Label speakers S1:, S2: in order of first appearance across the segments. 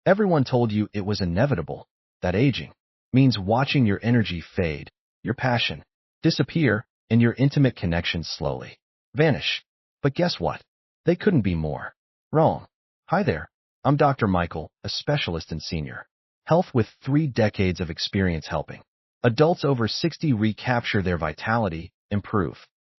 S1: Everyone told you it was inevitable, that aging means watching your energy fade, your passion disappear, and your intimate connections slowly vanish. But guess what? They couldn't be more wrong. Hi there. I'm Dr. Michael, a specialist in senior health with 3 decades of experience helping adults over 60 recapture their vitality, improve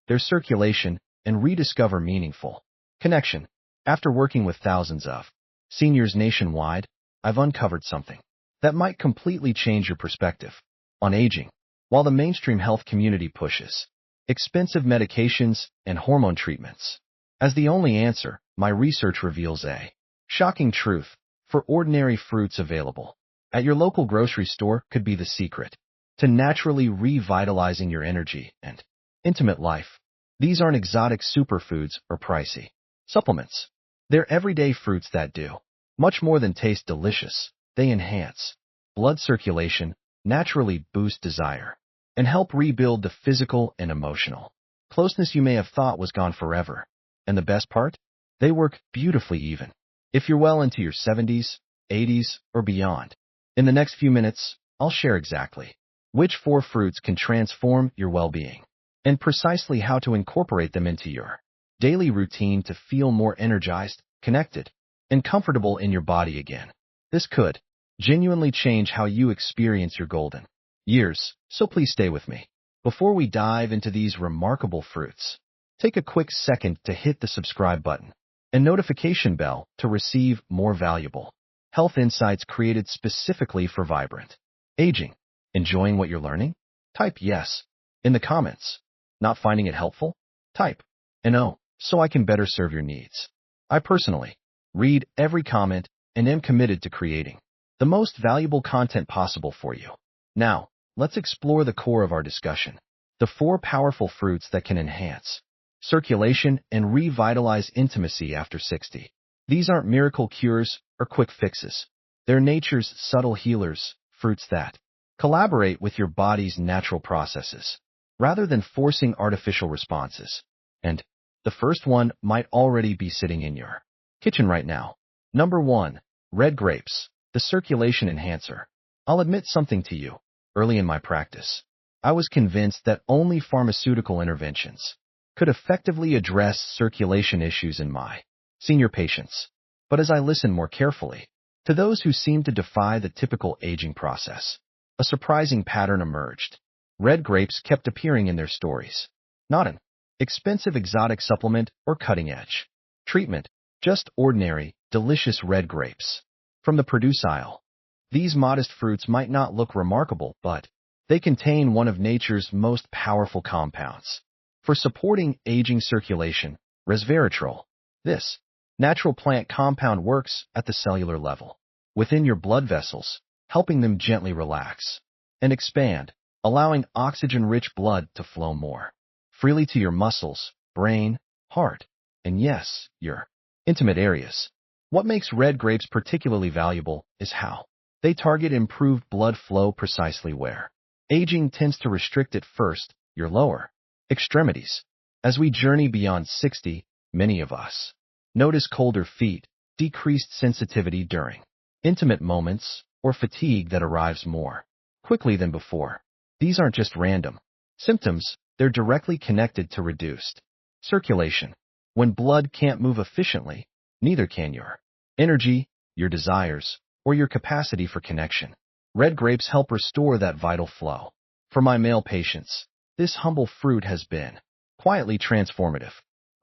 S1: their circulation, and rediscover meaningful connection. After working with thousands of seniors nationwide, I've uncovered something that might completely change your perspective on aging. While the mainstream health community pushes expensive medications and hormone treatments as the only answer, my research reveals a shocking truth. For ordinary fruits available at your local grocery store could be the secret to naturally revitalizing your energy and intimate life. These aren't exotic superfoods or pricey supplements. They're everyday fruits that do much more than taste delicious. They enhance blood circulation, naturally boost desire, and help rebuild the physical and emotional closeness you may have thought was gone forever. And the best part? They work beautifully even if you're well into your 70s, 80s, or beyond. In the next few minutes, I'll share exactly which 4 fruits can transform your well-being and precisely how to incorporate them into your daily routine to feel more energized, connected, and comfortable in your body again. This could genuinely change how you experience your golden years, so please stay with me. Before we dive into these remarkable fruits, take a quick second to hit the subscribe button and notification bell to receive more valuable health insights created specifically for vibrant aging. Enjoying what you're learning? Type yes in the comments. Not finding it helpful? Type no, so I can better serve your needs. I personally read every comment and am committed to creating the most valuable content possible for you. Now, let's explore the core of our discussion. The 4 powerful fruits that can enhance circulation and revitalize intimacy after 60. These aren't miracle cures or quick fixes. They're nature's subtle healers, fruits that collaborate with your body's natural processes, rather than forcing artificial responses. And the first one might already be sitting in your kitchen right now. Number 1, red grapes, the circulation enhancer. I'll admit something to you. Early in my practice, I was convinced that only pharmaceutical interventions could effectively address circulation issues in my senior patients. But as I listened more carefully to those who seemed to defy the typical aging process, a surprising pattern emerged. Red grapes kept appearing in their stories. Not an expensive exotic supplement or cutting-edge treatment, just ordinary, delicious red grapes from the produce aisle. These modest fruits might not look remarkable, but they contain one of nature's most powerful compounds for supporting aging circulation, resveratrol. This natural plant compound works at the cellular level within your blood vessels, helping them gently relax and expand, allowing oxygen-rich blood to flow more freely to your muscles, brain, heart, and yes, your intimate areas. What makes red grapes particularly valuable is how they target improved blood flow precisely where aging tends to restrict it first, your lower extremities. As we journey beyond 60, many of us notice colder feet, decreased sensitivity during intimate moments, or fatigue that arrives more quickly than before. These aren't just random symptoms, they're directly connected to reduced circulation. When blood can't move efficiently, neither can your energy, your desires, or your capacity for connection. Red grapes help restore that vital flow. For my male patients, this humble fruit has been quietly transformative.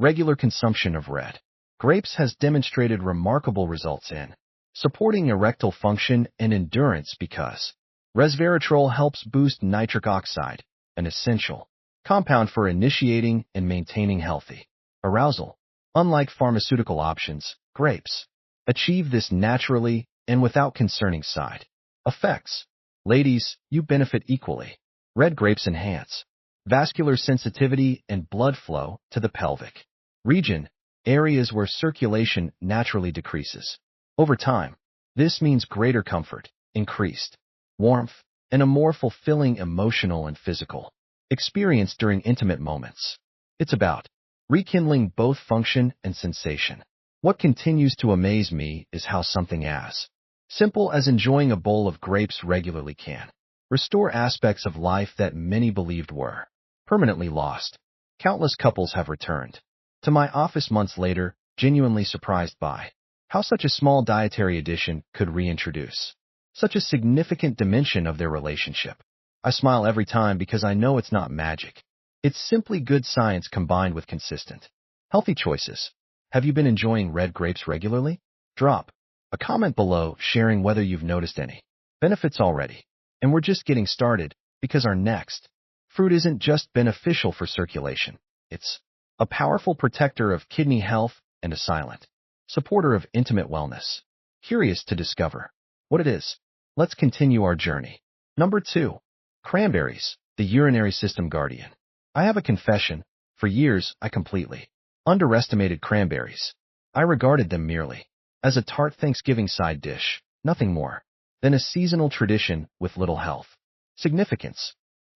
S1: Regular consumption of red grapes has demonstrated remarkable results in supporting erectile function and endurance because resveratrol helps boost nitric oxide, an essential compound for initiating and maintaining healthy arousal. Unlike pharmaceutical options, grapes achieve this naturally and without concerning side effects. Ladies, you benefit equally. Red grapes enhance vascular sensitivity and blood flow to the pelvic region, areas where circulation naturally decreases. Over time, this means greater comfort, increased warmth, and a more fulfilling emotional and physical experience during intimate moments. It's about rekindling both function and sensation. What continues to amaze me is how something as Simple as enjoying a bowl of grapes regularly can restore aspects of life that many believed were permanently lost. Countless couples have returned to my office months later, genuinely surprised by how such a small dietary addition could reintroduce such a significant dimension of their relationship. I smile every time because I know it's not magic. It's simply good science combined with consistent, healthy choices. Have you been enjoying red grapes regularly? Drop a comment below sharing whether you've noticed any benefits already. And we're just getting started because our next fruit isn't just beneficial for circulation. It's a powerful protector of kidney health and a silent supporter of intimate wellness. Curious to discover what it is? Let's continue our journey. Number 2. Cranberries, the urinary system guardian. I have a confession. For years, I completely underestimated cranberries. I regarded them merely as a tart Thanksgiving side dish, nothing more than a seasonal tradition with little health significance.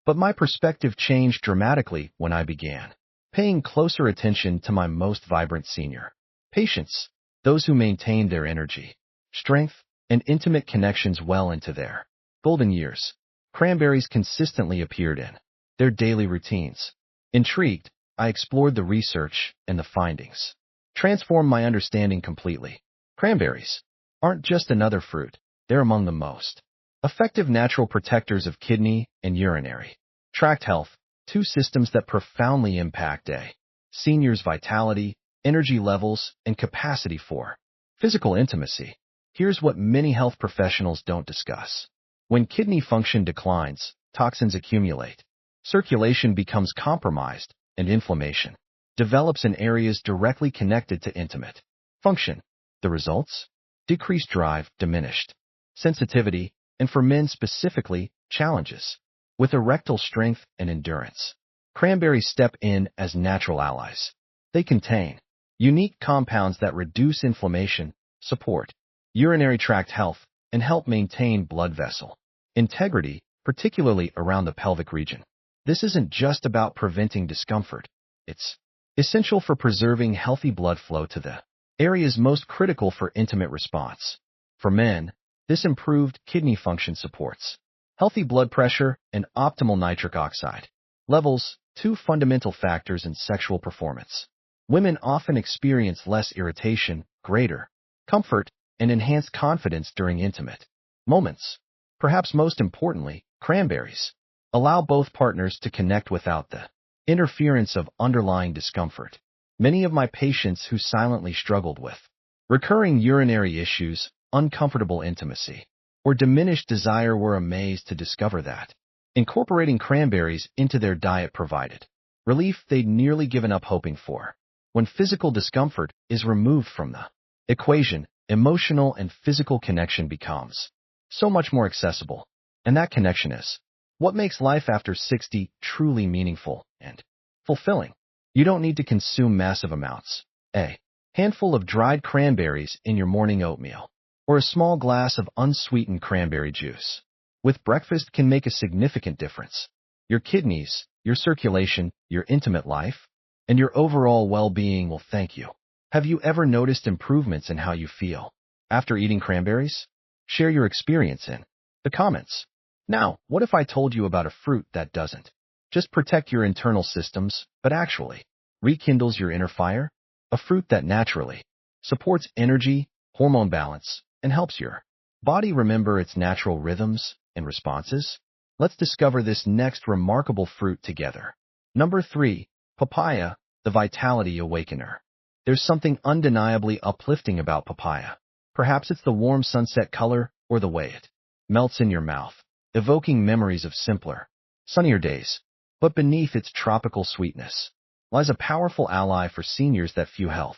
S1: But my perspective changed dramatically when I began paying closer attention to my most vibrant senior patients, those who maintained their energy, strength, and intimate connections well into their golden years. Cranberries consistently appeared in their daily routines. Intrigued, I explored the research and the findings transformed my understanding completely. Cranberries aren't just another fruit. They're among the most effective natural protectors of kidney and urinary tract health, two systems that profoundly impact a senior's vitality, energy levels, and capacity for physical intimacy. Here's what many health professionals don't discuss. When kidney function declines, toxins accumulate, circulation becomes compromised, and inflammation develops in areas directly connected to intimate function. The results? Decreased drive, diminished sensitivity, and for men specifically, challenges with erectile strength and endurance. Cranberries step in as natural allies. They contain unique compounds that reduce inflammation, support urinary tract health, and help maintain blood vessel integrity, particularly around the pelvic region. This isn't just about preventing discomfort. It's essential for preserving healthy blood flow to the areas most critical for intimate response. For men, this improved kidney function supports healthy blood pressure and optimal nitric oxide levels, two fundamental factors in sexual performance. Women often experience less irritation, greater comfort, and enhanced confidence during intimate moments. Perhaps most importantly, cranberries allow both partners to connect without the interference of underlying discomfort. Many of my patients who silently struggled with recurring urinary issues, uncomfortable intimacy, or diminished desire were amazed to discover that incorporating cranberries into their diet provided relief they'd nearly given up hoping for. When physical discomfort is removed from the equation, emotional and physical connection becomes so much more accessible. And that connection is what makes life after 60 truly meaningful and fulfilling. You don't need to consume massive amounts. A handful of dried cranberries in your morning oatmeal, or a small glass of unsweetened cranberry juice with breakfast can make a significant difference. Your kidneys, your circulation, your intimate life, and your overall well-being will thank you. Have you ever noticed improvements in how you feel after eating cranberries? Share your experience in the comments. Now, what if I told you about a fruit that doesn't just protect your internal systems, but actually rekindles your inner fire? A fruit that naturally supports energy, hormone balance, and helps your body remember its natural rhythms and responses? Let's discover this next remarkable fruit together. Number 3. Papaya, the Vitality Awakener. There's something undeniably uplifting about papaya. Perhaps it's the warm sunset color or the way it melts in your mouth, evoking memories of simpler, sunnier days. But beneath its tropical sweetness lies a powerful ally for seniors that few health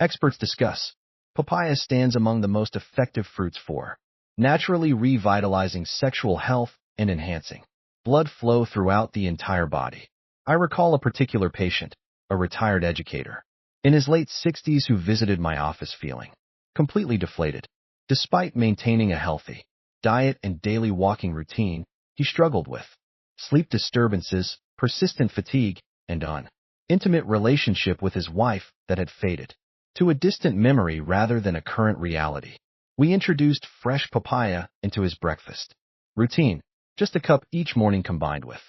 S1: experts discuss. Papaya stands among the most effective fruits for naturally revitalizing sexual health and enhancing blood flow throughout the entire body. I recall a particular patient, a retired educator, in his late 60s who visited my office feeling completely deflated. Despite maintaining a healthy diet and daily walking routine, he struggled with sleep disturbances, persistent fatigue, and an intimate relationship with his wife that had faded to a distant memory rather than a current reality. We introduced fresh papaya into his breakfast routine, just a cup each morning combined with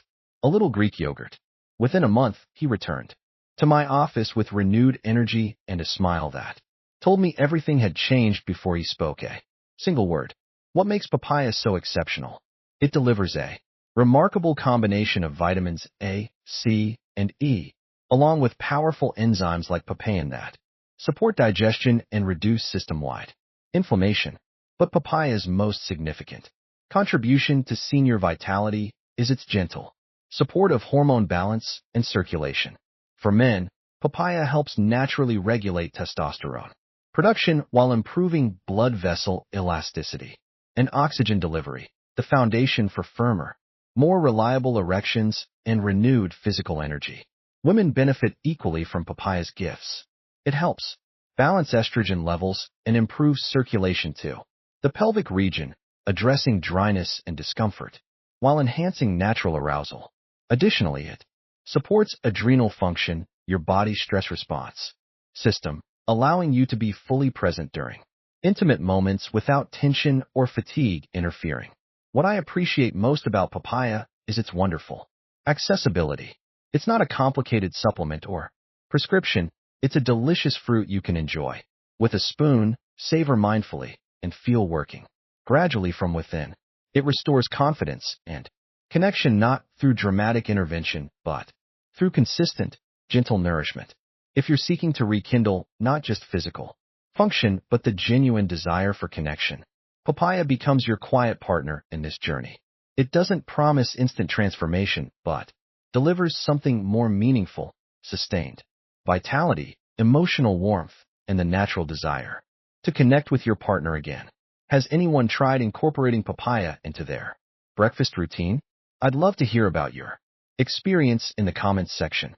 S1: a little Greek yogurt. Within a month, he returned to my office with renewed energy and a smile that told me everything had changed before he spoke a single word. What makes papaya so exceptional? It delivers a remarkable combination of vitamins A, C, and E, along with powerful enzymes like papain that support digestion and reduce system-wide inflammation. But papaya's most significant contribution to senior vitality is its gentle support of hormone balance and circulation. For men, papaya helps naturally regulate testosterone production while improving blood vessel elasticity and oxygen delivery, the foundation for firmer, more reliable erections and renewed physical energy. Women benefit equally from papaya's gifts. It helps balance estrogen levels and improves circulation to the pelvic region, addressing dryness and discomfort, while enhancing natural arousal. Additionally, it supports adrenal function, your body's stress response system, allowing you to be fully present during intimate moments without tension or fatigue interfering. What I appreciate most about papaya is its wonderful accessibility. It's not a complicated supplement or prescription. It's a delicious fruit you can enjoy with a spoon, savor mindfully, and feel working gradually from within. It restores confidence and connection not through dramatic intervention, but through consistent, gentle nourishment. If you're seeking to rekindle not just physical function, but the genuine desire for connection, papaya becomes your quiet partner in this journey. It doesn't promise instant transformation, but delivers something more meaningful, sustained vitality, emotional warmth, and the natural desire to connect with your partner again. Has anyone tried incorporating papaya into their breakfast routine? I'd love to hear about your experience in the comments section.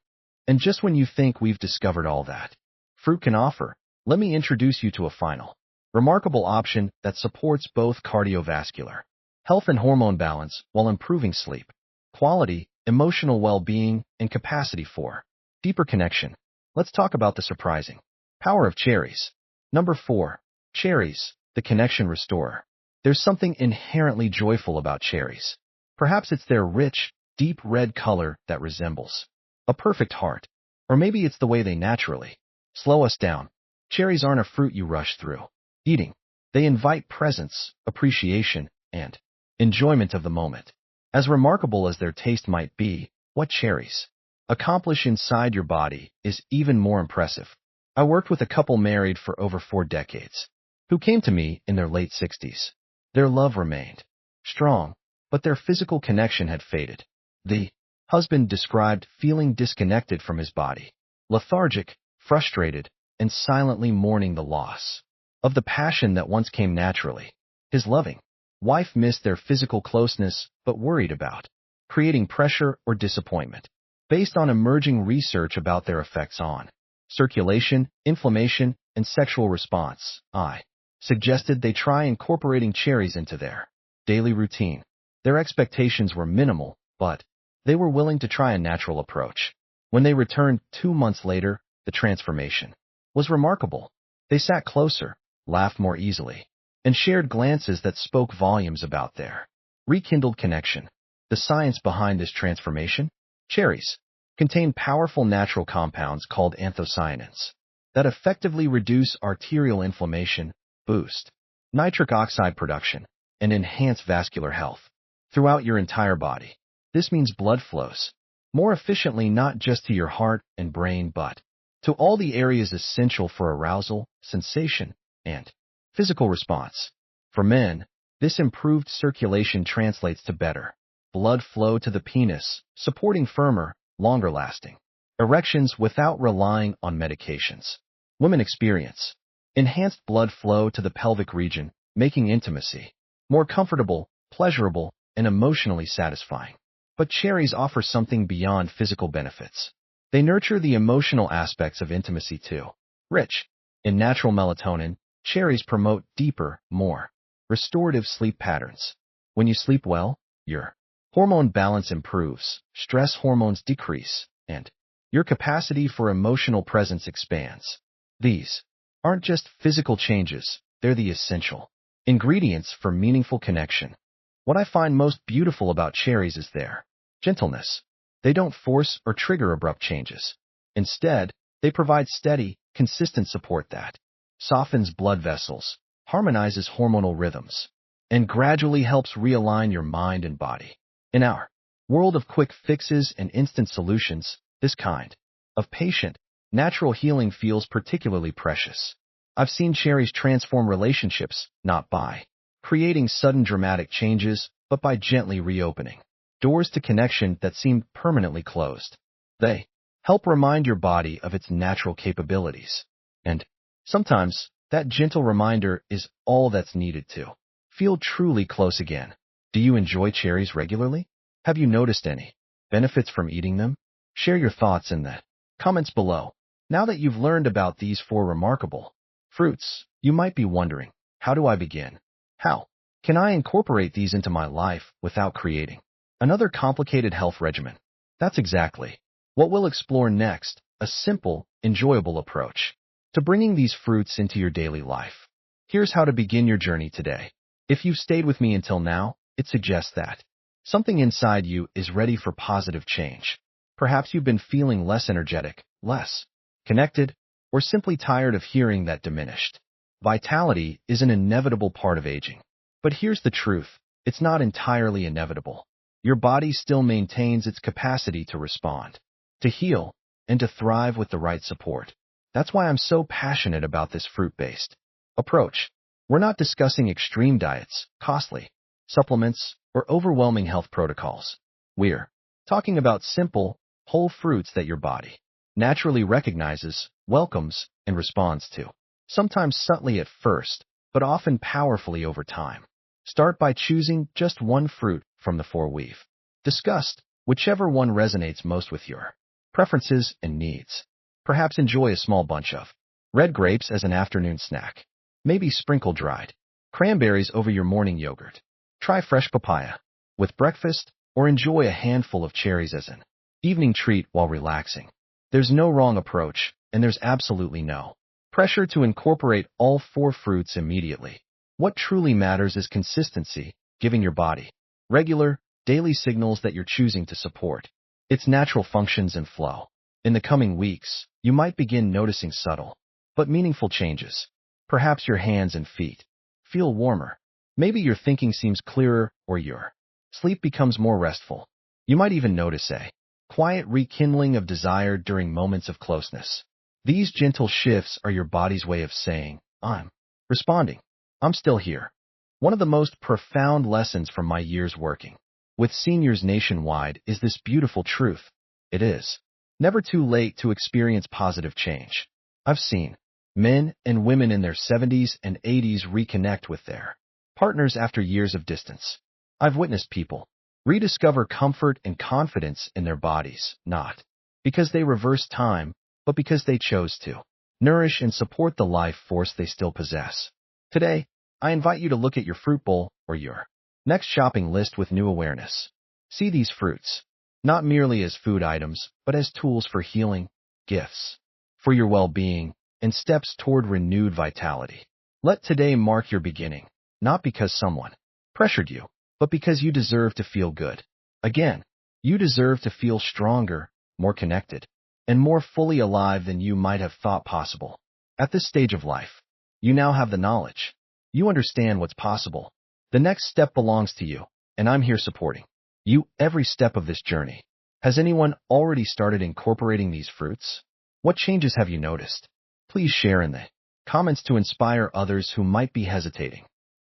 S1: And just when you think we've discovered all that fruit can offer, let me introduce you to a final, remarkable option that supports both cardiovascular health and hormone balance while improving sleep quality, emotional well-being, and capacity for deeper connection. Let's talk about the surprising power of cherries. Number 4. Cherries, the connection restorer. There's something inherently joyful about cherries. Perhaps it's their rich, deep red color that resembles a perfect heart. Or maybe it's the way they naturally slow us down. Cherries aren't a fruit you rush through eating. They invite presence, appreciation, and enjoyment of the moment. As remarkable as their taste might be, what cherries accomplish inside your body is even more impressive. I worked with a couple married for over 4 decades who came to me in their late 60s. Their love remained strong, but their physical connection had faded. The husband described feeling disconnected from his body, lethargic, frustrated, and silently mourning the loss of the passion that once came naturally. His loving wife missed their physical closeness but worried about creating pressure or disappointment. Based on emerging research about their effects on circulation, inflammation, and sexual response, I suggested they try incorporating cherries into their daily routine. Their expectations were minimal, but they were willing to try a natural approach. When they returned 2 months later, the transformation was remarkable. They sat closer, laughed more easily, and shared glances that spoke volumes about their rekindled connection. The science behind this transformation? Cherries contain powerful natural compounds called anthocyanins that effectively reduce arterial inflammation, boost nitric oxide production, and enhance vascular health throughout your entire body. This means blood flows more efficiently not just to your heart and brain but to all the areas essential for arousal, sensation, and physical response. For men, this improved circulation translates to better blood flow to the penis, supporting firmer, longer-lasting erections without relying on medications. Women experience enhanced blood flow to the pelvic region, making intimacy more comfortable, pleasurable, and emotionally satisfying. But cherries offer something beyond physical benefits. They nurture the emotional aspects of intimacy too. Rich in natural melatonin, cherries promote deeper, more restorative sleep patterns. When you sleep well, your hormone balance improves, stress hormones decrease, and your capacity for emotional presence expands. These aren't just physical changes, they're the essential Ingredients for meaningful connection. What I find most beautiful about cherries is their gentleness. They don't force or trigger abrupt changes. Instead, they provide steady, consistent support that softens blood vessels, harmonizes hormonal rhythms, and gradually helps realign your mind and body. In our world of quick fixes and instant solutions, this kind of patient, natural healing feels particularly precious. I've seen cherries transform relationships, not by creating sudden dramatic changes, but by gently reopening doors to connection that seemed permanently closed. They help remind your body of its natural capabilities. And sometimes, that gentle reminder is all that's needed to feel truly close again. Do you enjoy cherries regularly? Have you noticed any benefits from eating them? Share your thoughts in the comments below. Now that you've learned about these 4 remarkable fruits, you might be wondering, how do I begin? How can I incorporate these into my life without creating another complicated health regimen? That's exactly what we'll explore next, a simple, enjoyable approach to bringing these fruits into your daily life. Here's how to begin your journey today. If you've stayed with me until now, it suggests that something inside you is ready for positive change. Perhaps you've been feeling less energetic, less connected, or simply tired of hearing that diminished vitality is an inevitable part of aging. But here's the truth, it's not entirely inevitable. Your body still maintains its capacity to respond, to heal, and to thrive with the right support. That's why I'm so passionate about this fruit-based approach. We're not discussing extreme diets, costly supplements, or overwhelming health protocols. We're talking about simple, whole fruits that your body naturally recognizes, welcomes, and responds to. Sometimes subtly at first, but often powerfully over time. Start by choosing just one fruit from the 4 we've discussed, whichever one resonates most with your preferences and needs. Perhaps enjoy a small bunch of red grapes as an afternoon snack. Maybe sprinkle dried cranberries over your morning yogurt. Try fresh papaya with breakfast, or enjoy a handful of cherries as an evening treat while relaxing. There's no wrong approach, and there's absolutely no pressure to incorporate all 4 fruits immediately. What truly matters is consistency, giving your body regular, daily signals that you're choosing to support its natural functions and flow. In the coming weeks, you might begin noticing subtle but meaningful changes. Perhaps your hands and feet feel warmer. Maybe your thinking seems clearer, or your sleep becomes more restful. You might even notice a quiet rekindling of desire during moments of closeness. These gentle shifts are your body's way of saying, I'm responding. I'm still here. One of the most profound lessons from my years working with seniors nationwide is this beautiful truth. It is never too late to experience positive change. I've seen men and women in their 70s and 80s reconnect with their partners after years of distance. I've witnessed people rediscover comfort and confidence in their bodies, not because they reversed time, but because they chose to nourish and support the life force they still possess. Today, I invite you to look at your fruit bowl or your next shopping list with new awareness. See these fruits not merely as food items, but as tools for healing, gifts for your well-being, and steps toward renewed vitality. Let today mark your beginning, not because someone pressured you, but because you deserve to feel good. Again, you deserve to feel stronger, more connected, and more fully alive than you might have thought possible. At this stage of life, you now have the knowledge. You understand what's possible. The next step belongs to you, and I'm here supporting you every step of this journey. Has anyone already started incorporating these fruits? What changes have you noticed? Please share in the comments to inspire others who might be hesitating.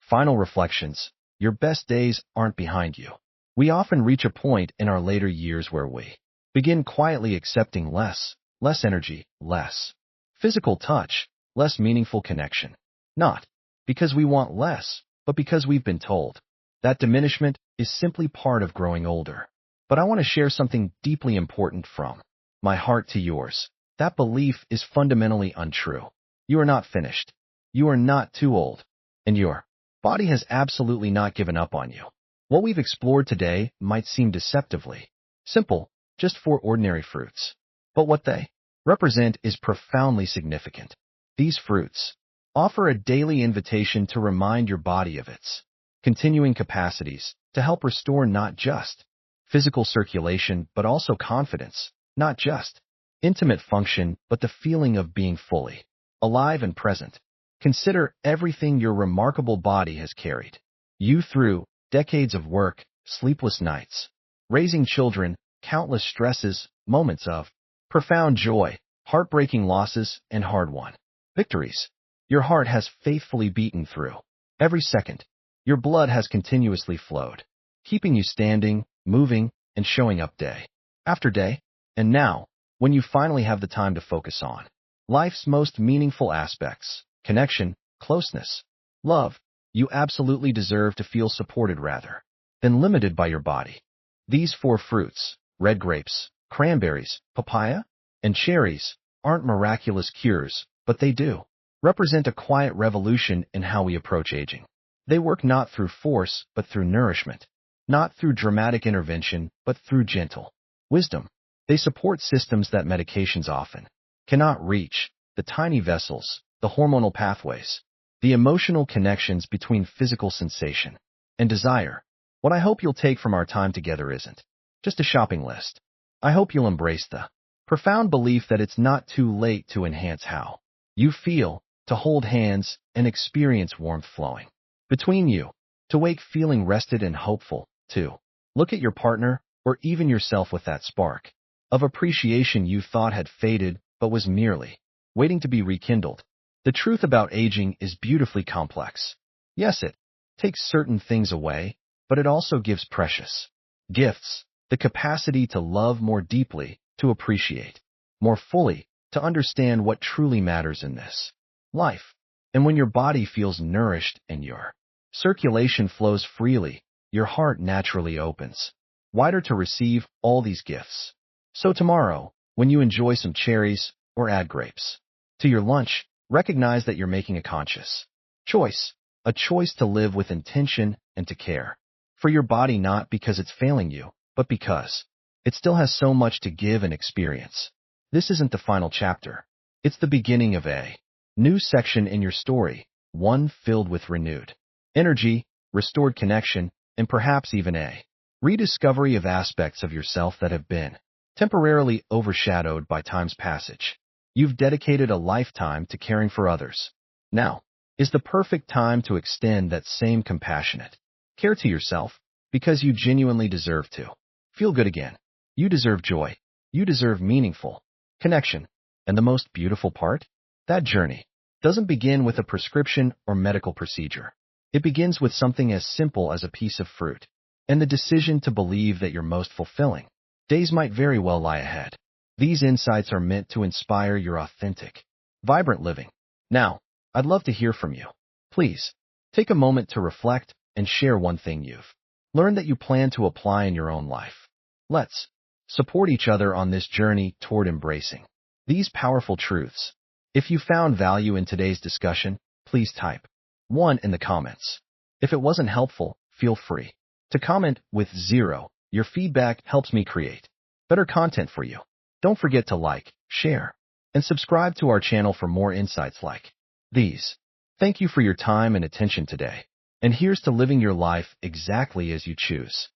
S1: Final reflections. Your best days aren't behind you. We often reach a point in our later years where we begin quietly accepting less energy, less physical touch, less meaningful connection. Not because we want less, but because we've been told that diminishment is simply part of growing older. But I want to share something deeply important from my heart to yours. That belief is fundamentally untrue. You are not finished. You are not too old. And your body has absolutely not given up on you. What we've explored today might seem deceptively simple, just 4 ordinary fruits. But what they represent is profoundly significant. These fruits Offer a daily invitation to remind your body of its continuing capacities to help restore not just physical circulation, but also confidence, not just intimate function, but the feeling of being fully alive and present. Consider everything your remarkable body has carried you through: decades of work, sleepless nights, raising children, countless stresses, moments of profound joy, heartbreaking losses, and hard-won victories. Your heart has faithfully beaten through every second. Your blood has continuously flowed, keeping you standing, moving, and showing up day after day. And now, when you finally have the time to focus on life's most meaningful aspects, connection, closeness, love, you absolutely deserve to feel supported rather than limited by your body. These four fruits, red grapes, cranberries, papaya, and cherries, aren't miraculous cures, but they do represent a quiet revolution in how we approach aging. They work not through force, but through nourishment, not through dramatic intervention, but through gentle wisdom. They support systems that medications often cannot reach: the tiny vessels, the hormonal pathways, the emotional connections between physical sensation and desire. What I hope you'll take from our time together isn't just a shopping list. I hope you'll embrace the profound belief that it's not too late to enhance how you feel, to hold hands and experience warmth flowing between you, to wake feeling rested and hopeful, to look at your partner or even yourself with that spark of appreciation you thought had faded but was merely waiting to be rekindled. The truth about aging is beautifully complex. Yes, it takes certain things away, but it also gives precious gifts: the capacity to love more deeply, to appreciate more fully, to understand what truly matters in this life. And when your body feels nourished and your circulation flows freely, your heart naturally opens wider to receive all these gifts. So tomorrow, when you enjoy some cherries or add grapes to your lunch, recognize that you're making a conscious choice, a choice to live with intention and to care for your body, not because it's failing you, but because it still has so much to give and experience. This isn't the final chapter. It's the beginning of a new section in your story, one filled with renewed energy, restored connection, and perhaps even a rediscovery of aspects of yourself that have been temporarily overshadowed by time's passage. You've dedicated a lifetime to caring for others. Now is the perfect time to extend that same compassionate care to yourself, because you genuinely deserve to feel good again. You deserve joy. You deserve meaningful connection. And the most beautiful part? That journey doesn't begin with a prescription or medical procedure. It begins with something as simple as a piece of fruit and the decision to believe that your most fulfilling days might very well lie ahead. These insights are meant to inspire your authentic, vibrant living. Now, I'd love to hear from you. Please take a moment to reflect and share one thing you've learned that you plan to apply in your own life. Let's support each other on this journey toward embracing these powerful truths. If you found value in today's discussion, please type 1 in the comments. If it wasn't helpful, feel free to comment with 0. Your feedback helps me create better content for you. Don't forget to like, share, and subscribe to our channel for more insights like these. Thank you for your time and attention today. And here's to living your life exactly as you choose.